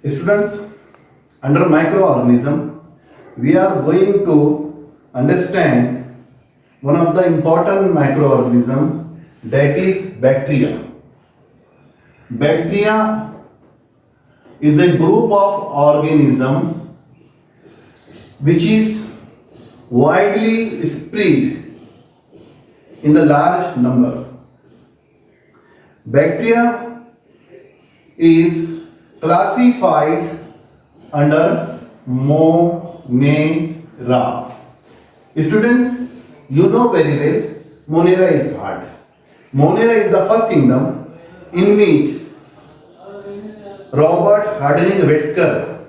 Students, under microorganism, we are going to understand one of the important microorganism, that is bacteria. Bacteria is a group of organism which is widely spread in the large number. Bacteria is classified under Monera. Student, you know very well Monera is what? Monera is the first kingdom in which Robert Harding Whittaker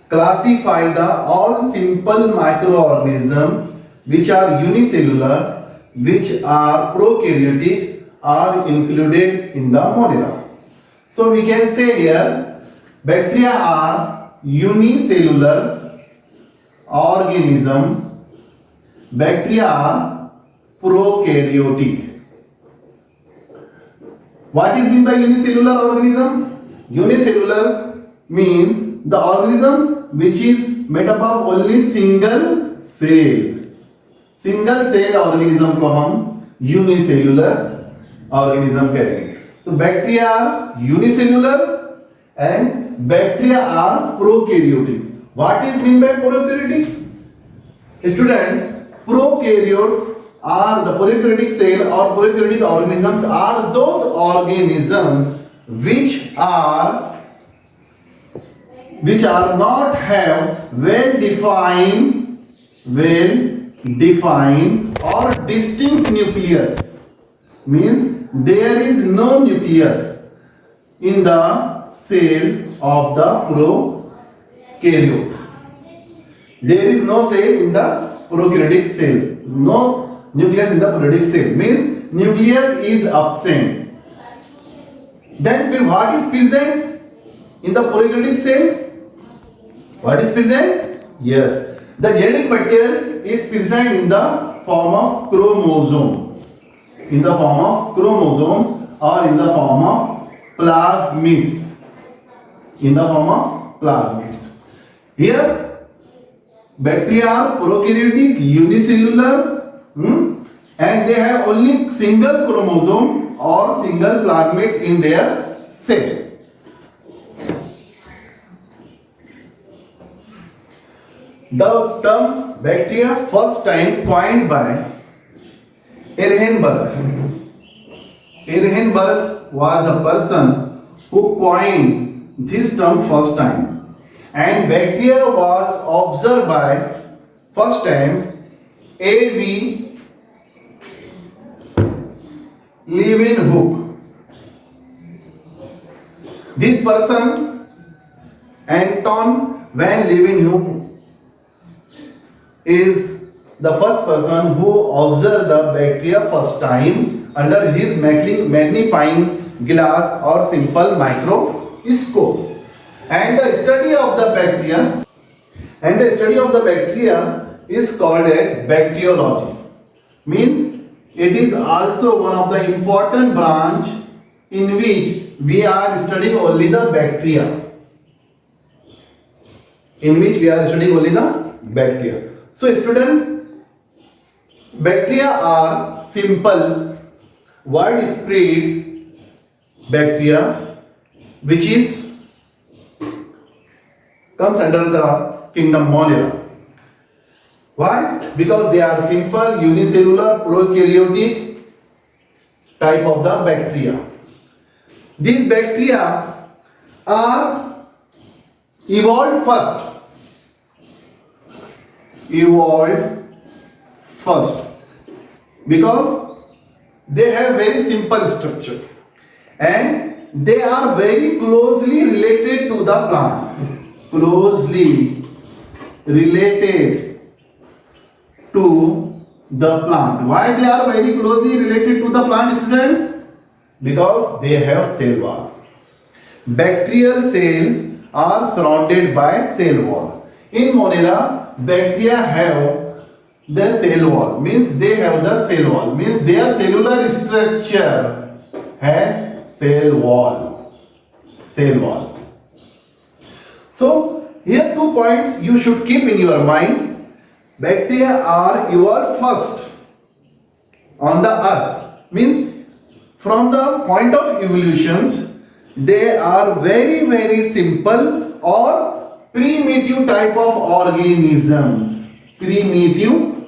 classify the all simple microorganisms which are unicellular, which are prokaryotic, are included in the Monera. So we can say here bacteria are unicellular organism. Bacteria are prokaryotic. What is meant by unicellular organism? Unicellular means the organism which is made up of only single cell. Single cell organism को हम unicellular organism कहेंगे. तो bacteria are unicellular and bacteria are prokaryotic. What is mean by prokaryotic? Students, prokaryotes are the prokaryotic cell or prokaryotic organisms are those organisms which are not have well defined or distinct nucleus. Means there is no nucleus in the cell of the prokaryote. There is no cell in the prokaryotic cell. No nucleus in the prokaryotic cell means nucleus is absent. Then what is present in the prokaryotic cell? What is present? Yes, the genetic material is present in the form of chromosome. In the form of chromosomes or in the form of plasmids. In the form of plasmids. Here bacteria are prokaryotic, unicellular, and they have only single chromosome or single plasmids in their cell. The term bacteria first time coined by Ehrenberg. Ehrenberg was a person who coined this term first time, and bacteria was observed by first time A.V. Leeuwenhoek. This person, Anton van Leeuwenhoek, is the first person who observed the bacteria first time under his magnifying glass or simple microscope. And the study of the bacteria is called as bacteriology. Means it is also one of the important branch in which we are studying only the bacteria. So student, bacteria are simple widespread bacteria which is comes under the kingdom Monera. Why? Because they are simple unicellular prokaryotic type of the bacteria. These bacteria are evolved first because they have very simple structure and they are very closely related to the plant. Why they are very closely related to the plant, students? Because they have cell wall. Bacterial cells are surrounded by cell wall. In Monera, bacteria have the cell wall, means they have the cell wall, means their cellular structure has cell wall. So here 2 points you should keep in your mind. Bacteria are evolved first on the earth. Means from the point of evolutions, they are very simple or primitive type of organisms. Primitive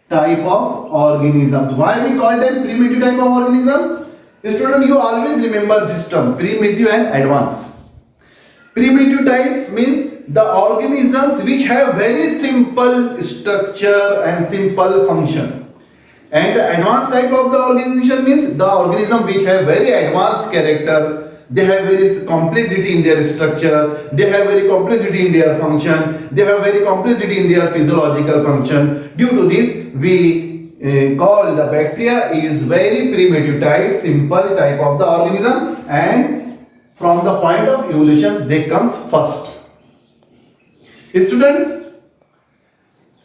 type of organisms. Why we call them primitive type of organism? Student, you always remember this term, primitive and advanced. Primitive types means the organisms which have very simple structure and simple function. And the advanced type of the organism means the organism which have very advanced character. They have very complexity in their structure. They have very complexity in their function. They have very complexity in their physiological function. Due to this, we call the bacteria is very primitive type, simple type of the organism, and from the point of evolution, they comes first. Students,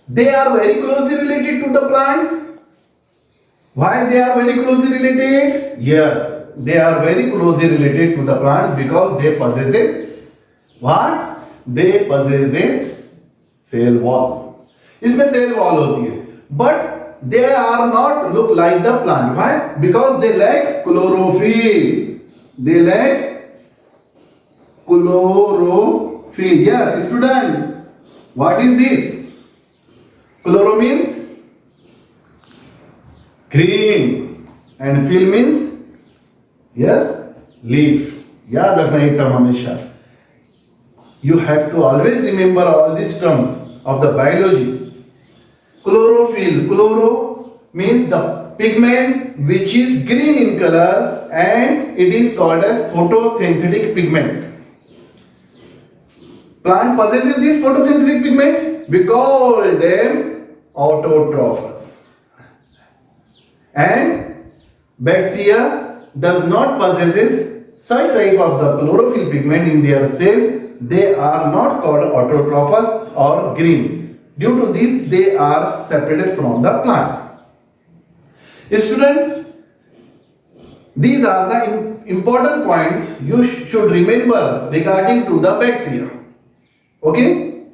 they are very closely related to the plants. Why they are very closely related? Yes, they are very closely related to the plants because they possesses what? They possesses cell wall. इसमें cell wall होती है, but they are not look like the plant. Why? Because they lack chlorophyll. They lack chlorophyll. Yes, student. What is this? Chloro means green and fill means yes leaf. याद रखना ये term हमेशा. You have to always remember all these terms of the biology. Chlorophyll. Chloro means the pigment which is green in color and it is called as photosynthetic pigment. Plant possesses this photosynthetic pigment. We call them autotrophs. And bacteria does not possesses such type of the chlorophyll pigment in their cell. They are not called autotrophs or green. Due to this, they are separated from the plant. Students, these are the important points you should remember regarding to the bacteria. Okay?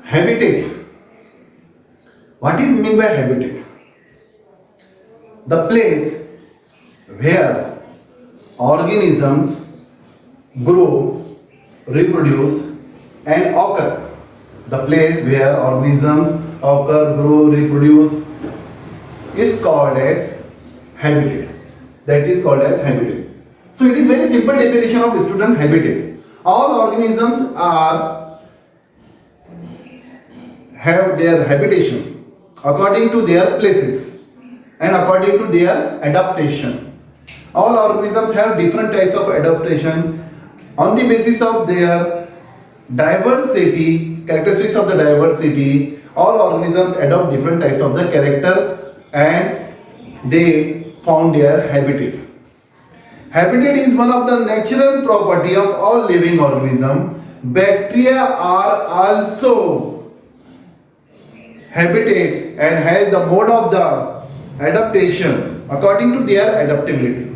Habitat. What is meant by habitat? The place where organisms grow, reproduce and occur. The place where organisms occur, grow, reproduce is called as habitat. That is called as habitat. So it is very simple definition of student habitat. All organisms have their habitation according to their places and according to their adaptation. All organisms have different types of adaptation on the basis of their diversity, characteristics of the diversity. All organisms adopt different types of the character and they found their habitat. Habitat is one of the natural property of all living organisms. Bacteria are also habitat and has the mode of the adaptation according to their adaptability.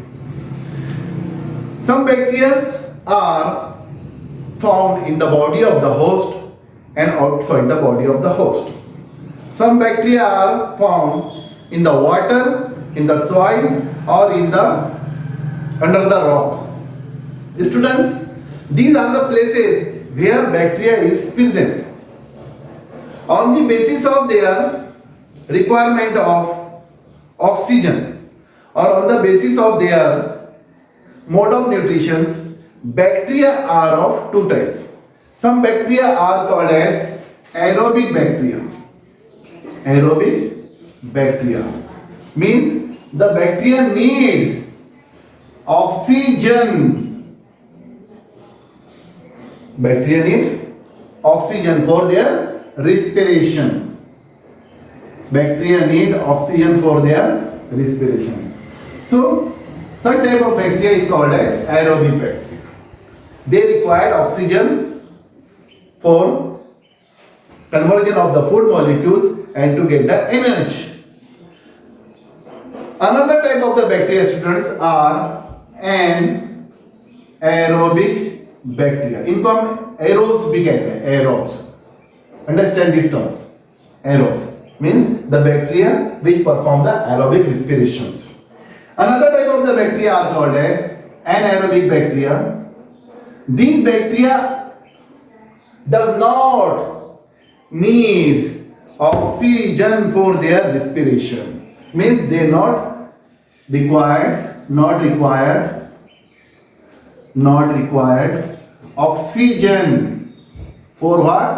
Some bacteria are found in the body of the host and outside the body of the host. Some bacteria are found in the water, in the soil or in the under the rock. Students, these are the places where bacteria is present. On the basis of their requirement of oxygen or on the basis of their mode of nutrition, bacteria are of two types. Some bacteria are called as aerobic bacteria. Aerobic bacteria means the bacteria need oxygen. Bacteria need oxygen for their respiration. Bacteria need oxygen for their respiration. So, such type of bacteria is called as aerobic bacteria. They require oxygen for conversion of the food molecules and to get the energy. Another type of the bacteria, students, are anaerobic aerobic bacteria, इनको हम aerobes भी कहते हैं, aerobes. Understand this terms. Aerobes means the bacteria which perform the aerobic respirations. Another type of the bacteria are called as anaerobic bacteria. These bacteria does not need oxygen for their respiration. Means they not required oxygen for what?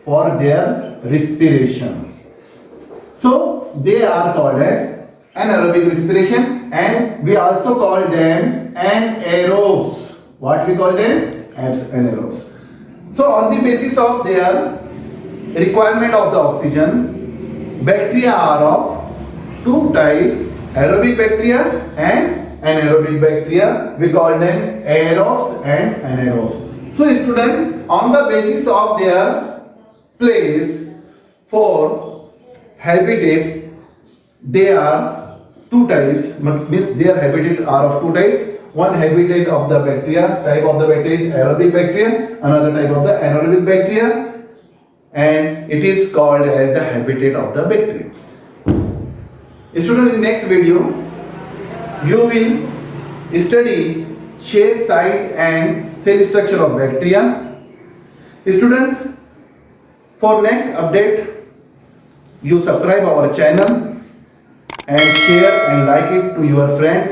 For their respiration. So they are called as anaerobic respiration, and we also call them anaerobes. What we call them? Anaerobes. So on the basis of their requirement of the oxygen, bacteria are of two types: aerobic bacteria and anaerobic bacteria. We call them aerobes and anaerobes. So students, on the basis of their place for habitat, they are two types, means their habitat are of two types. One habitat of the bacteria, type of the bacteria is aerobic bacteria, another type of the anaerobic bacteria, and it is called as the habitat of the bacteria. Student, in next video you will study shape, size and cell structure of bacteria. Student, for next update, you subscribe our channel and share and like it to your friends.